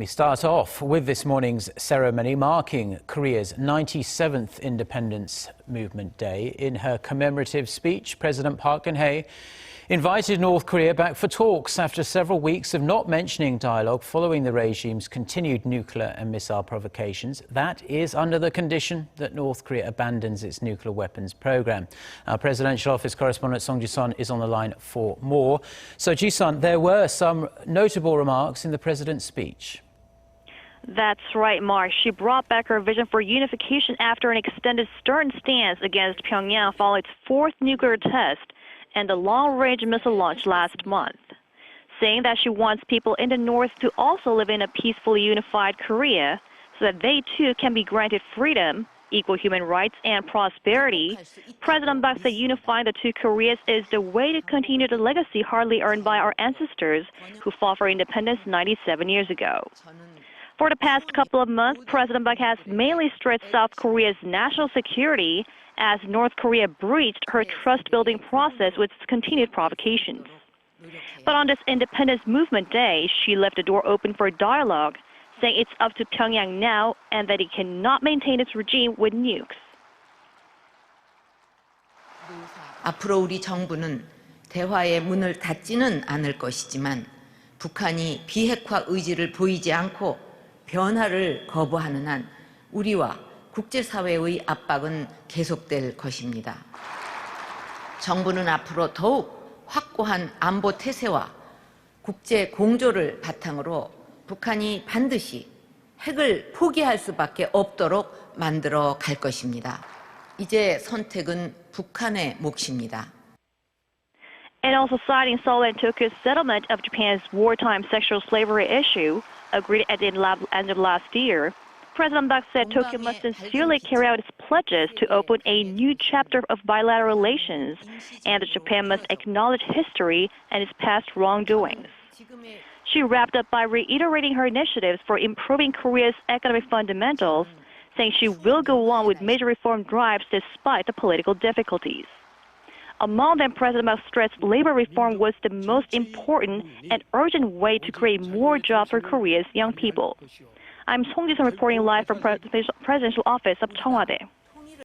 We start off with this morning's ceremony marking Korea's 97th Independence Movement Day. In her commemorative speech, President Park Geun invited North Korea back for talks after several weeks of not mentioning dialogue following the regime's continued nuclear and missile provocations. That is under the condition that North Korea abandons its nuclear weapons program. Our presidential office correspondent Song Ji-sun is on the line for more. So Ji-sun, there were some notable remarks in the president's speech. That's right, Mark. She brought back her vision for unification after an extended stern stance against Pyongyang following its fourth nuclear test and the long-range missile launch last month, saying that she wants people in the North to also live in a peacefully unified Korea so that they too can be granted freedom, equal human rights, and prosperity. President Park said unifying the two Koreas is the way to continue the legacy hardly earned by our ancestors who fought for independence 97 years ago. For the past couple of months, President Park has mainly stressed South Korea's national security as North Korea breached her trust-building process with continued provocations. But on this Independence Movement Day, she left the door open for dialogue, saying it's up to Pyongyang now and that it cannot maintain its regime with nukes. 앞으로 우리 정부는 대화의 문을 닫지는 않을 것이지만 북한이 비핵화 의지를 보이지 않고 변화를 거부하는 한 우리와 국제사회의 압박은 계속될 것입니다. 정부는 앞으로 더욱 확고한 안보 태세와 국제 공조를 바탕으로 북한이 반드시 핵을 포기할 수밖에 없도록 만들어 갈 것입니다. 이제 선택은 북한의 몫입니다. And also citing Seoul and Tokyo's settlement of Japan's wartime sexual slavery issue, agreed at the end of last year, President Park said Tokyo must sincerely carry out its pledges to open a new chapter of bilateral relations, and that Japan must acknowledge history and its past wrongdoings. She wrapped up by reiterating her initiatives for improving Korea's economic fundamentals, saying she will go on with major reform drives despite the political difficulties. Among them, President Park stressed labor reform was the most important and urgent way to create more jobs for Korea's young people. I'm Song Ji-sun reporting live from Presidential Office of Cheongwade.